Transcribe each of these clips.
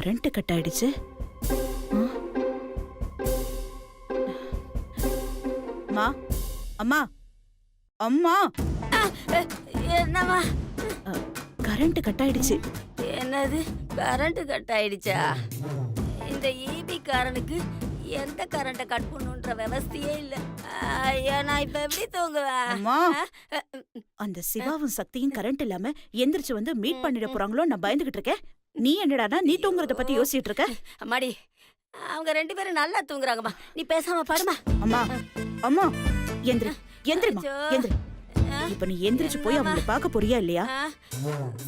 Current cut ஆயிடுச்சு. அம்மா அம்மா அம்மா, என்னவா? கரண்ட் கட் ஆயிடுச்சு. என்னது கரண்ட் கட் ஆயிடுச்சா? இந்த ஈபி காரனுக்கு எந்த கரண்ட கட் பண்ணுன்ற விவஸ்தையே இல்ல. ஐயா, நான் இப்ப எப்படி தூங்குவேன்? அம்மா, அந்த சிவாவும் சக்தியும் கரண்ட் இல்லாம எந்திரிச்சு வந்து மீட் பண்ணிட போறாங்களோ நான் பயந்துகிட்டு இருக்கேன். நீ என்னடானா நீ தூங்குறத பத்தி யோசிச்சுட்டு இருக்க? அம்மாடி, அவங்க 2 பேரும் நல்லா தூங்குறாங்கம்மா. நீ பேசாம பாடுமா. அம்மா அம்மா, எந்திரி எந்திரிமா எந்திரி. இப்ப நீ எந்திரிச்சு போய் அவங்களை பார்க்க போறியா இல்லையா?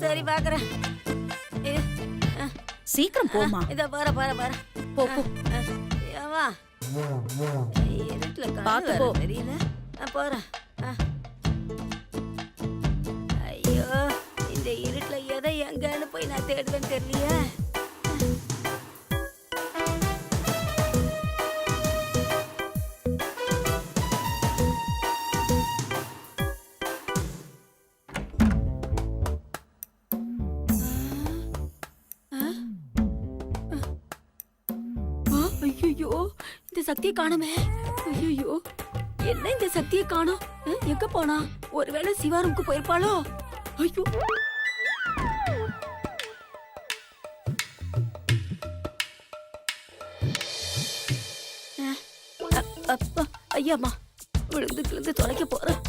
சரி, பாக்குறேன். சீக்கிரம் போமா. இத போற போற போற போ போ. ஏவா, இருட்டுல பாத்து போ. தெரியல. போறேன். ஐயோ, இந்த இருட்டுல எதை எங்கன்னு போய் நான் தேடுவேன்னு தெரியலையே. ஐயோ, இந்த சக்தியை காணுமே. ஐயோ, என்ன இந்த சக்தியை காணோம்? எங்க போனா? ஒருவேளை சிவா ரூமுக்கு போயிருப்பாளோ? ஐயோ, அப்பா, ஐயாம்மா, விழுந்து கிழுந்து தொலைக்க போறேன்.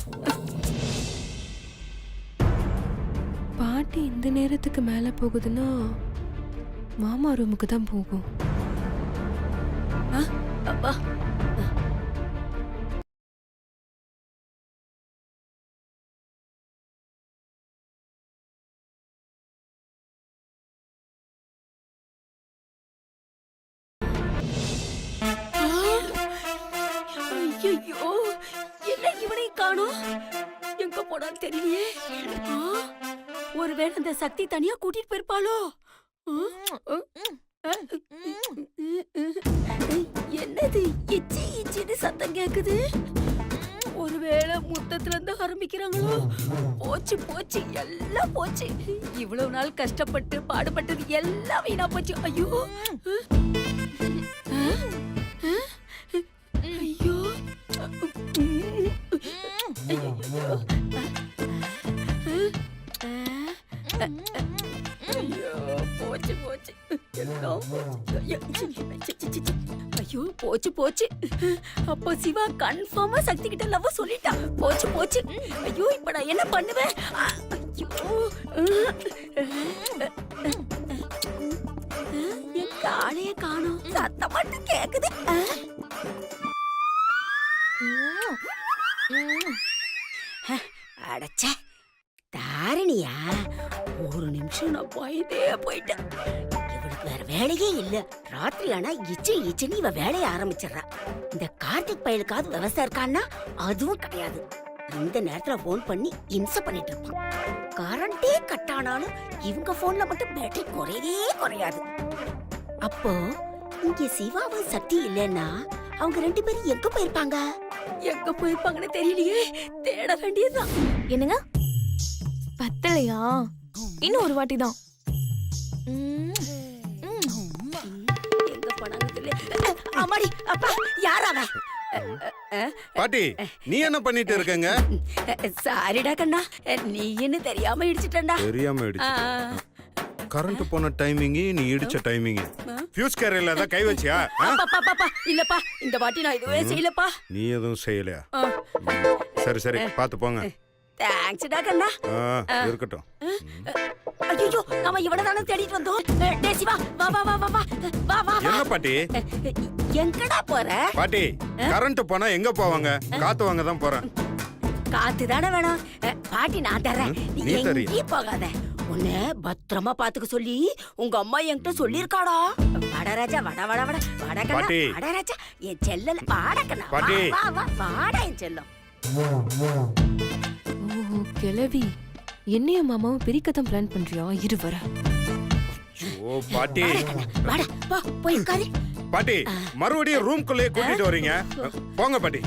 பாட்டி இந்த நேரத்துக்கு மேல போகுதுன்னா மாமா ரூமுக்கு தான் போகும். அப்பா, ஐயோ, என்ன இவனை காணோம்? எங்க போனான்னு தெரியலையே. ஒருவேளை அந்த சக்தி தனியா கூட்டிட்டு போயிருப்பாளோ? என்னது இச்சி இச்சின்னு சத்தம் கேக்குது? ஒருவேளை முத்தத்துல இருந்து ஆரம்பிக்கிறாங்களோ? போச்சு போச்சு, எல்லாம் போச்சு. இவ்வளவு நாள் கஷ்டப்பட்டு பாடுபட்டது எல்லாம் வீணா போச்சு. ஐயோ ஐயோ ஐயோ, போச்சு போச்சு, எல்லாம் போச்சு. ஐயோ, போச்சு போச்சு. அப்போ சிவா கன்ஃபார்மா சக்தி கிட்ட லவ் சொல்லிட்டா. போச்சு போச்சு. ஐயோ, இப்ப நான் என்ன பண்ணுவேன்? ஐயோ, என் காலையே காணோம். சத்தம் மட்டும் கேக்குது. அடச்ச தாரணியா, ஒரு நிமிஷம் நான் பயந்தே போயிட்டேன். இவளுக்கு வேற வேலையே இல்ல. ராத்திரி ஆனா இச்சு இச்சுன்னு இவ வேலைய ஆரம்பிச்சிடறா. இந்த கார்த்திக் பயலுக்காவது விவசாயம் இருக்கான்னா அதுவும் கிடையாது. இந்த நேரத்துல போன் பண்ணி இம்சை பண்ணிட்டு இருப்பான். கரண்டே கட் ஆனாலும் இவங்க போன்ல மட்டும் பேட்டரி குறையவே குறையாது. அப்போ இங்க சிவாவும் சக்தி இல்லைன்னா அவங்க 2 பேரும் எங்க போயிருப்பாங்க? எங்க போயிருப்பாங்கன்னு தெரியலையே. தேட வேண்டியதுதான். என்னங்க பத்தலையா? இன்னும் ஒரு வாட்டி தான். எங்க போனாங்க தெரியல. அம்மாடி, அப்பா, யாராவ? பாட்டி, நீ என்ன பண்ணிட்டு இருக்கங்க? சாரிடா கண்ணா, நீ என்ன தெரியாம இடிச்சிட்டா. தெரியாம இடிச்சு. கரண்ட் போன டைமிங், நீ இடிச்ச டைமிங். ஃபியூஸ் கேரியர்ல தான் கை வச்சியா? இல்லப்பா, இந்த வாட்டி நான் எதுவே செய்யலப்பா. நீ எதுவும் செய்யலையா? சரி சரி, பாத்து போங்க. தேங்க்ஸ்டா கண்ணா. இருக்கட்டும். ஐயோ, நாம இவனை தானே தேடிட்டு வந்தோம். டேய் சிவா, வா வா வா வா வா வா. என்ன பாட்டி? எங்கடா போற? பாட்டி, கரண்ட் போனா எங்க போவாங்க? காத்து வாங்க தான் போறேன். காத்து தானே வேணும். பாட்டி நான் தரேன், நீ எங்கேயும் போகாத. உன்னை பத்திரமா பாத்துக்க சொல்லி உங்க அம்மா என்கிட்ட சொல்லிருக்காடா. வடராஜா, வட வட வட வடக்கண்ணா, வடராஜா என் செல்லல. வாடக்கண்ணா, வா வா வாடா என் செல்லம். ஓ கிழவி, என்னையும் மாமாவும் பிரிக்கத்தான் பிளான் பண்றியா? இரு வர. ஓ பாட்டி, வாடா, வா போய் உட்காரு. பாட்டி மறுபடியும் ரூம்குள்ளேயே கூட்டிட்டு வரீங்க போங்க பாட்டி.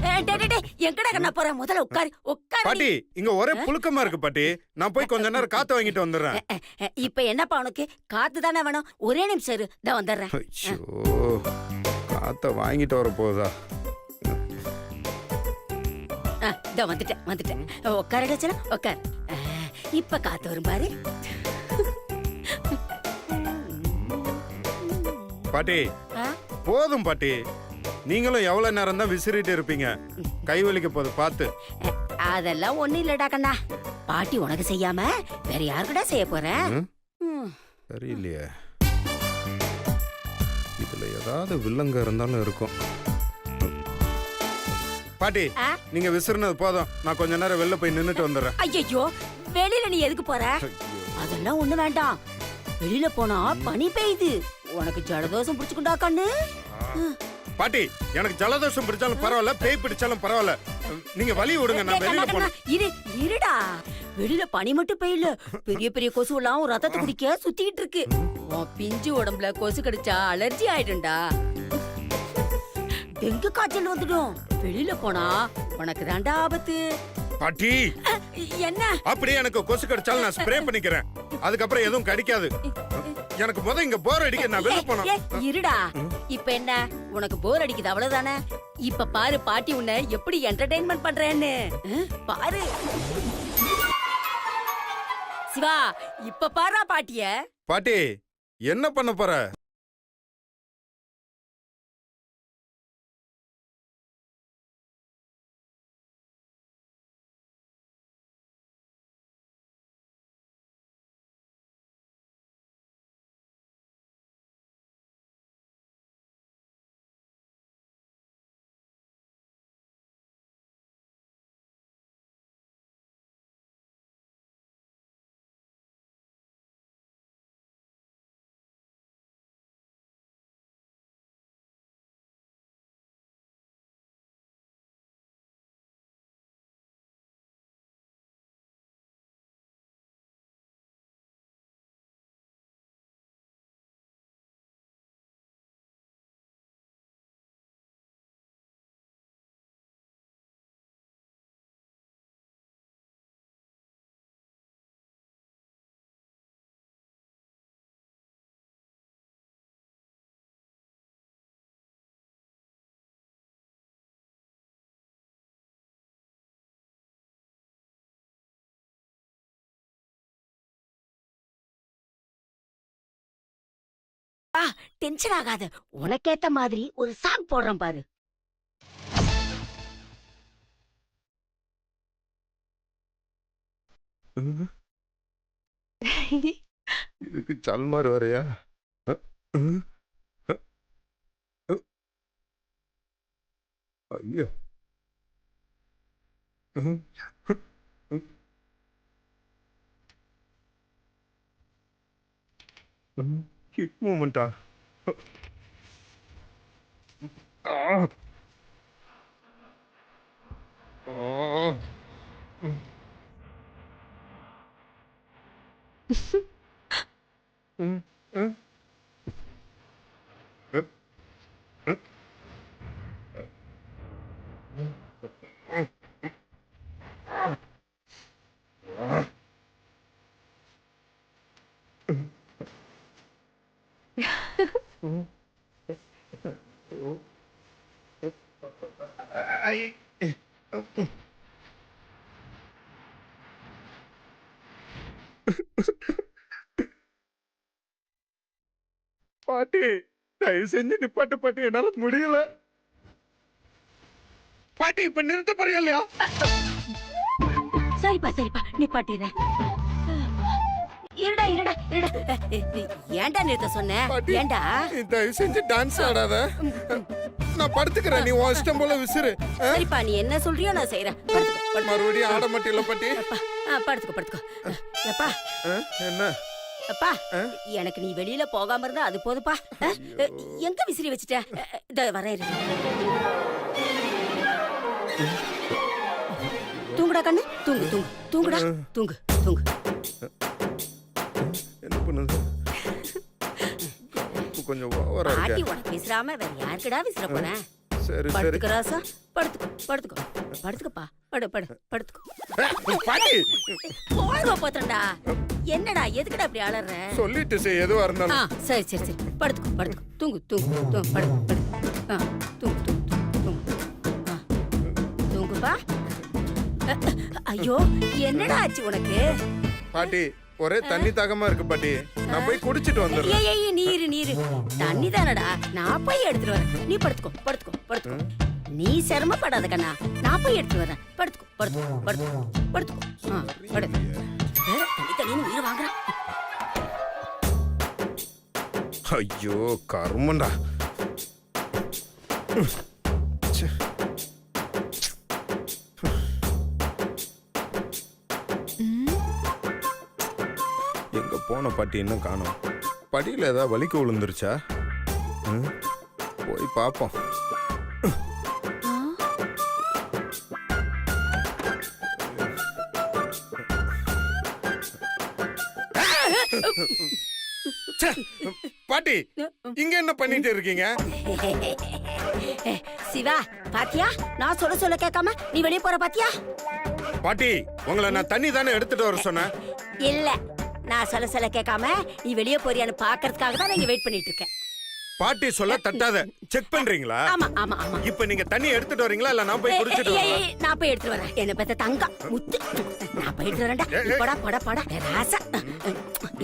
எங்கடா கண்ணா போற முதல்ல உட்காரு உட்காரு. பாட்டி இங்க ஒரே புழுக்கமா இருக்கு பாட்டி. நான் போய் கொஞ்ச நேரம் காத்து வாங்கிட்டு வந்துடுறேன். இப்ப என்னப்பா உனக்கு காத்து தானே வேணும்? ஒரே நிமிஷம் இரு, இதோ வந்துடுறேன். ஐயோ, காத்த வாங்கிட்டு வர போதா? இதோ வந்துட்டேன் உட்காருடா செல்லம் உட்காரு. இப்ப காத்து வரும் பாரு. பாட்டி ஆ? போதும் பாட்டி. நீங்களும் எவ்வளவு நேரம் தான் விசிறிட்டு இருப்பீங்க? கை வலிக்க போகுது பார்த்து. அதெல்லாம் ஒண்ணு இல்லடா கண்ணா. பாட்டி உனக்கு செய்யாம வேற யாருக்குடா செய்ய போறேன்? சரியில்லையே, இதுல ஏதாவது வில்லங்க இருந்தாலும் இருக்கும். பாட்டி ஆ? நீங்க விசிறினது போதும். நான் கொஞ்ச நேரம் வெளில போய் நின்னுட்டு வந்துடுறேன். ஐயோ, வெளியில நீ எதுக்கு போற? அதெல்லாம் ஒண்ணு வேண்டாம். வெளியில போனா பனி பெய்யுது. உனக்கு ஜலதோஷம் பிடிச்சுக்குண்டா கண்ணு. பாட்டி எனக்கு ஜலதோஷம் பிடிச்சாலும் பரவாயில்ல, பேய் பிடிச்சாலும் பரவாயில்ல, நீங்க வழி விடுங்க, நான் வெளியில போறேன். இருடா, வெளியில பனி மட்டும் பெய்யல, பெரிய பெரிய கொசு எல்லாம் ரத்தத்தை குடிக்க சுத்திட்டு இருக்கு. உன் பிஞ்சு உடம்புல கொசு கடிச்சா அலர்ஜி ஆயிடும்டா. டெங்கு காய்ச்சல் வந்துடும். வெளியில போனா உனக்கு தாண்டா ஆபத்து. பாட்டி என்ன? அப்படியே எனக்கு கொசு கடிச்சாலும் நான் ஸ்ப்ரே பண்ணிக்கிறேன். அதுக்கப்புறம் எதுவும் கடிக்காது. எனக்கு முத இங்க போர் அடிக்க, நான் வெளில போனேன். இருடா, இப்ப என்ன உனக்கு போர் அடிக்குது அவ்வளவுதானே? இப்ப பாரு பாட்டி உன்னை எப்படி என்டர்டெயின்மெண்ட் பண்றேன்னு பாரு. சிவா, இப்ப பாரா பாட்டிய. பாட்டி என்ன பண்ண போற? டென்ஷன் ஆகாத, உனக்கேத்த மாதிரி ஒரு சாங் போடுறேன் பாரு. இதுக்கு சல்மார் வரையா? ஐயோ, ஹிட் மூமெண்டா? பாட்டி தயவு செஞ்சு நிப்பாட்டு பாட்டி, என்னால முடியல. பாட்டி இப்ப நிறுத்த போறியா இல்லையா? சரிப்பா நிப்பாட்டிடுறேன். இருடா இருடா இருடா. ஏன்டா நிறுத்த சொன்ன? பாட்டி, ஏன்டா? தயவு செஞ்சு டான்ஸ் ஆடாத. நான் படுத்துக்கிறேன், நீ உன் இஷ்டம் போல விசிறு. சரிப்பா, நீ என்ன சொல்றியோ நான் செய்யறேன். மறுபடியும் ஆட மாட்டேல பாட்டி? படுத்துக்கோ. எப்பா என்ன அப்பா, எனக்கு நீ வெளியில போகாம இருந்தா அது போதுப்பா. எங்க விசிறி வச்சுட்ட? இதோ வரேன். தூங்குடா கண்ணு, தூங்குடா, தூங்கு. என்ன பண்ணுது? சிரிப்பு கொஞ்சம் ஓவரா பாட்டி இருக்கு. உனக்கு விசிறாம வேற யாருக்குடா விசிற போன? சரி சரி. படுத்துக்க ராசா, படுத்துக்கோ படுத்துக்கோ படுத்துக்கப்பா, படுத்துக்கோ. பாட்டி போங்க போத்தண்டா. என்னடா எதுக்குடா இப்படி அலற? சொல்லிட்டு செய் எதுவா ஆ இருந்தாலும். சரி சரி சரி, படுத்துக்கோ தூங்கு படு. ஆ தூங்கு. ஆ தூங்குப்பா. ஐயோ என்னடா ஆச்சு உனக்கு? பாட்டி ஒரே தண்ணி தாகமா இருக்கு பாட்டி. நான் போய் குடிச்சிட்டு வந்துடுறேன். ஏய் நீரு தண்ணி தானடா, நான் போய் எடுத்துட்டு வரேன். நீ படுத்துக்கோ. நீ சிரமப்படாத கண்ணா, நான் போய் எடுத்துட்டு வரேன். படுத்துக்கோ. ஆ படு. தண்ணி நீர் வாங்குறேன். ஐயோ கருமண்டா. ச்சே. எங்க போன பாட்டி இன்னும் காணோம். படியில ஏதாவது வலிக்கு விழுந்துருச்சா? போய் பாப்போம். ச்சே, பாட்டி இங்க என்ன பண்ணிட்டு இருக்கீங்க? சிவா பாத்தியா, நான் சொல்ல கேட்காம நீ வெளியே போற பாத்தியா? பாட்டி உங்களை நான் தண்ணி தானே எடுத்துட்டு வர சொன்னேன். இல்ல, நான் சொல்ல கேட்காம நீ வெளியே போறியான்னு பாக்குறதுக்காக தான் நான் இங்க வெயிட் பண்ணிட்டு இருக்கேன். பாட்டி சொல்ல தட்டாத. செக் பண்றீங்களா? ஆமா. இப்ப நீங்க தண்ணி எடுத்துட்டு வரீங்களா இல்ல நான் போய் குடிச்சிட்டு வரேன்? நான் போய் எடுத்துட்டு வரேன். என்ன பத்த தங்கம் முத்து, நான் போய் எடுத்துட்டு வரேன்டா. நீ போடா ராசா.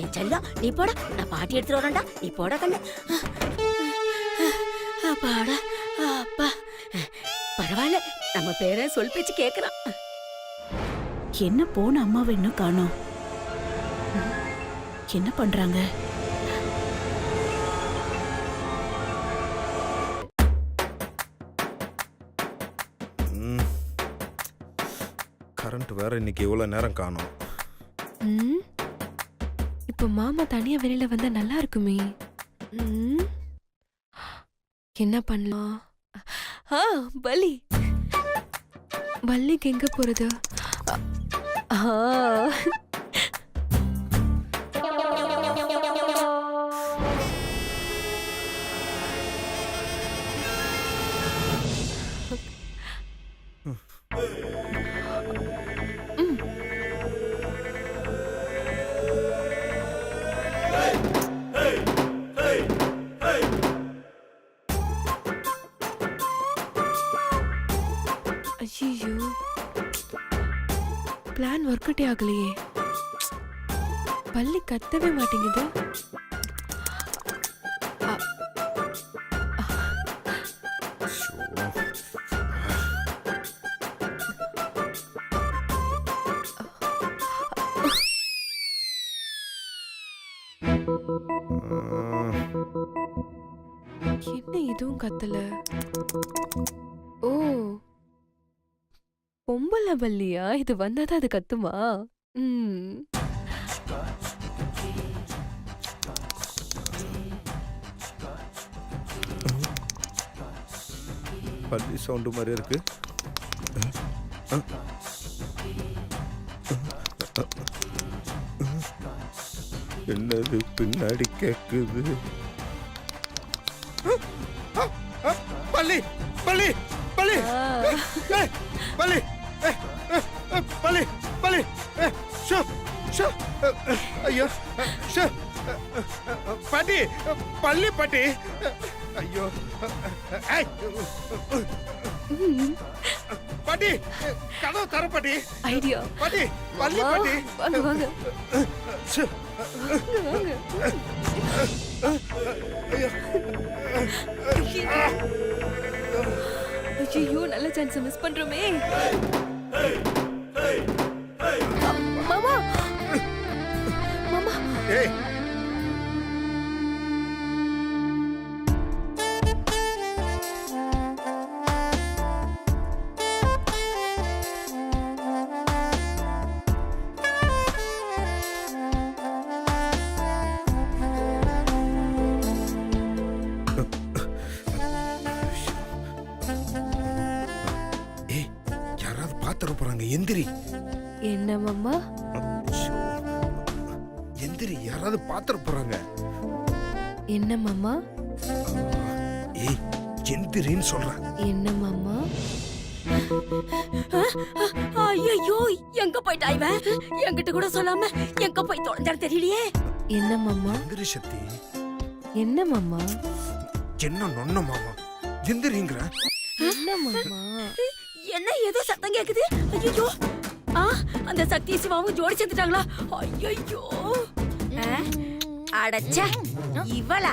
என் செல்லம் நீ போடா, நான் பாட்டி எடுத்துட்டு வரேன்டா. நீ போடா கண்ணு. அப்பாடா அப்பா, பரவாயில்ல, நம்ம பேரை சொல் பேச்சு கேக்குறான். என்ன போன அம்மாவை இன்னும் காணோம். என்ன பண்றாங்க? கரண்ட் வேற இன்னைக்கு இவ்வளவு நேரம் காணோம். இப்போ மாமா தனியா வெளியில வந்தா நல்லா இருக்குமே. என்ன பண்ணலாம்? பல்லிக்கு எங்க போறது? ஐயோ, பிளான் ஒர்க் அவுட் ஆகலையே. பள்ளி கத்தவே மாட்டேங்குது. என்ன இதுவும் கத்தல? ஓ, பொம்பளை பல்லியா? இது வந்தாதான் அது கத்துமா? பள்ளி சவுண்டு மாதிரி இருக்கு. என்னது பின்னாடி கேக்குது? பள்ளி பள்ளி பள்ளி பள்ளி பள்ளி பள்ளி ஐயோ பாட்டி பள்ளி பாட்டி ஐயோ பாட்டி கதவு தர பாட்டி. ஐடியா. பாட்டி பள்ளி பாட்டி வாங்க வாங்க வாங்க. ஐயோ, நல்ல சான்ஸ் மிஸ் பண்றோமே. மாமா மாமா. ஏய் போறாங்க. எந்திரி. என்ன மாமா? எந்திரி, யாராவது பாத்துற போறாங்க. என்ன மாமா? ஏய் எந்திரின்னு சொல்றேன். என்ன மாமா? ஐயோ எங்க போயிட்டா இவன்? என்கிட்ட கூட சொல்லாம எங்க போய் தொலைஞ்சாலும் தெரியலையே. என்ன மாமா? எந்திரி சக்தி. என்ன மாமா? என்ன நொன்ன மாமா எந்திரிங்கிற? என்ன மாமா? என்ன ஏதோ சத்தம் கேக்குது? ஐயோ அந்த சக்தி சிவாவும் ஜோடி சேர்ந்துட்டாங்களா? ஐயோ அடச்சே இவளா?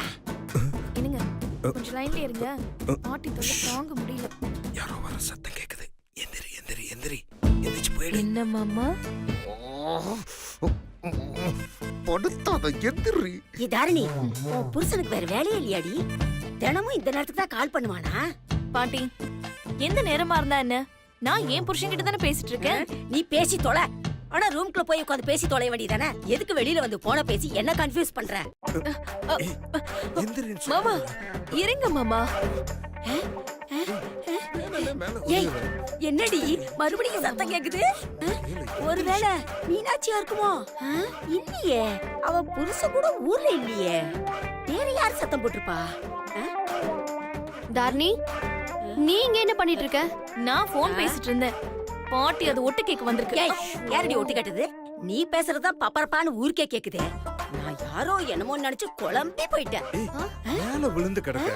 என்னங்க கொஞ்சம் லைன்ல இருங்க. பாட்டி தொல்லை தாங்க முடியல. யாரோ வர சத்தம் கேக்குது. எந்திரி எந்திரி எந்திரி எந்திரிச்சு போயிடு. என்ன மாமா? படுத்தாத எந்திரி. இதாரணி உன் புருஷனுக்கு வேற வேலையே இல்லையாடி? தினமும் இந்த நேரத்துக்கு தான் கால் பண்ணுவானா? பாட்டி எந்த நேரமா இருந்தா என்ன? நான் ஏன் புருஷன் கிட்ட தானே பேசிட்டு இருக்கேன். நீ பேசி தொலை. ஆனா ரூம்குள்ள போய் உட்காந்து பேசி தொலை வேண்டியதானே? எதுக்கு வெளியில வந்து போன பேசி என்ன கன்ஃபியூஸ் பண்ற? எந்திரின்னு மாமா சொல்றேன். இருங்க மாமா. ஏய் என்னடி மறுபடியும் சத்தம் கேக்குது? ஒருவேளை மீனாட்சியா இருக்குமோ? இல்லையே, அவ புருஷன் கூட ஊர்ல இல்லையே. வேற யார் சத்தம் போட்டிருப்பா? தாரணி நீ இங்க என்ன பண்ணிட்டு இருக்க? நான் போன் பேசிட்டு இருந்தேன். பாட்டி அது ஒட்டு கேக்க வந்திருக்கு. ஏய் யாரடி ஒட்டு கேட்டது? நீ பேசுறதா பப்பரப்பான்னு ஊருக்கே கேக்குதே. நான் யாரோ என்னமோ நினைச்சு குழம்பி போயிட்டேன். மேல விழுந்து கிடக்க.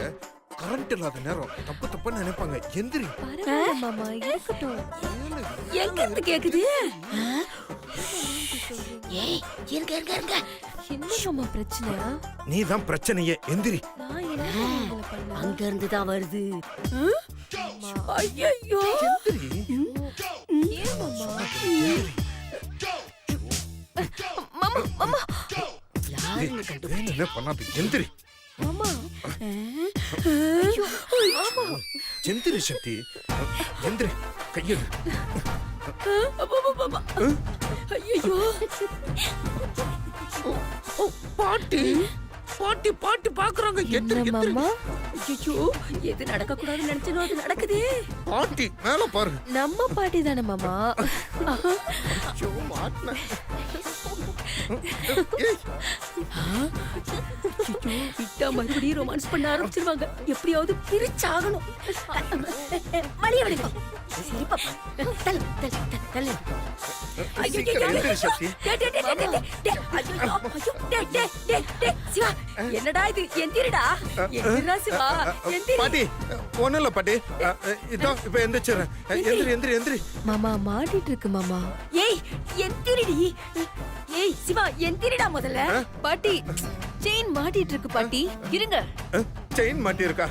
கரண்ட் இல்லாத நேரம் தப்பு தப்புன்னு நினைப்பாங்க. எந்திரி. பரவாயில்ல மாமா, இருக்கட்டும். எங்க இருந்து கேக்குது? ஏய் இருங்க இருங்க இருங்க. என்ன மாமா பிரச்சனை? நீ தான் பிரச்சனையே. எந்திரி. நான் என்ன உங்களை பண்ண? அங்க இருந்து தான் வருது. ஐயோ எந்திரி. ஏன் மாமா? மாமா மாமா யாருன்னு கண்டு என்ன பண்ணாத. எந்திரி. மாமா எந்திரி சக்தி. எந்திரி. கையெடு. ஐயோ பாட்டி பாட்டி பாட்டி பாக்குறாங்க. என்ன மாமா? ஐயோ எது நடக்க கூடாதுன்னு நினைச்சனோ அது நடக்குதே. பாட்டி மேல பாரு. நம்ம பாட்டி தானே மாமா? ஐயோ, மாட்டினேன். ஏய், விட்டா மறுபடியும் ரொமான்ஸ் பண்ண ஆரம்பிச்சிருவாங்க. எப்படியாவது பிரிச்சாகணும். வழிய விடுங்க. சரி பாப்பா. தள்ளு தள்ளு தள்ளு. ஐயோ சீக்கிரம் எந்திரி சக்தி. சிவா என்னடா இது? எந்திரிடா எந்திரா சிவா எந்திரி. பாட்டி ஒண்ணும் இல்ல பாட்டி. இதோ இப்ப எந்திரிச்சிடுறேன். எந்திரி எந்திரி எந்திரி. மாமா மாட்டிட்டு இருக்கு மாமா. ஏய் எந்திரிடி. ஏய் சிவா எந்திரிடா முதல்ல. பாட்டி செயின் மாட்டிட்டு இருக்கு பாட்டி. இருங்க. செயின் மாட்டி இருக்கா?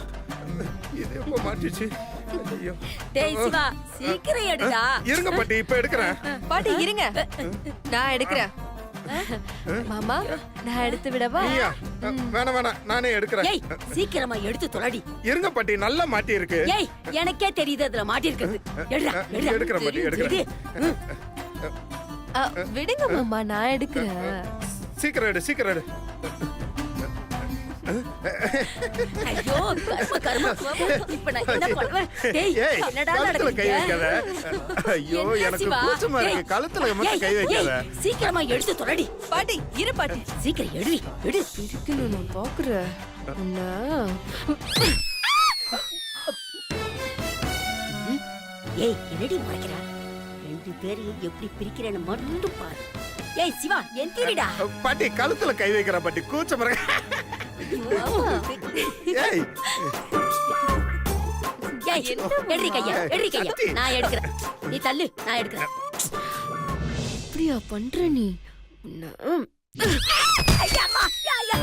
இது எப்போ மாட்டிச்சு? ஐயோ. டேய் சிவா சீக்கிரம் எடுடா. இருங்க பாட்டி இப்ப எடுக்கிறேன். பாட்டி இருங்க, நான் எடுக்கிறேன். மாமா நான் எடுத்து விடவா? நீயா? வேணாம் வேணாம் நானே எடுக்கிறேன். ஏய் சீக்கிரமா எடுத்து தொலைடி. இருங்க பாட்டி நல்லா மாட்டி இருக்கு. ஏய் எனக்கே தெரியுது அதுல மாட்டி இருக்குது. எடுடா எடுடா. எடுக்கிறேன் பாட்டி எடுக்கிறேன். விடுங்க மாமா, நான் எடுக்கிறேன். சீக்கிரம் எடு சீக்கிரம் எடு. ஐயோ கர்ம இப்ப நான் என்ன பண்ணுவேன்? டேய் ஏய் என்னடா கழுத்துல கை வைக்காத. நடக்குது? ஐயோ என்ன எனக்கு சிவா? கூச்சமா இருக்கு. ஏய், கழுத்துல மட்டும் ஏய், கை வைக்காத. ஏய், சீக்கிரமா எடுத்து தொலைடி. பாட்டி இரு பாட்டி. சீக்கிரம் எடுடி எடு. இருக்கணும் நான் பாக்குறேன். ஏய் என்னடி முறைக்கிறா? ரெண்டு பேரையும் எப்படி பிரிக்கிறேன்னு மட்டும் பாரு. ஏய் சிவா எந்திரிடா. பாட்டி கழுத்துல கை வைக்கிற பாட்டி கூச்சமா இருக்கு. ஏய் ஏய் எடுறி கையா எடுறி கையா. நான் எடுக்கிறேன். நீ தள்ளு நான் எடுக்கிறேன். அப்படியா பண்ற நீ? ஐயா அம்மா யா யா.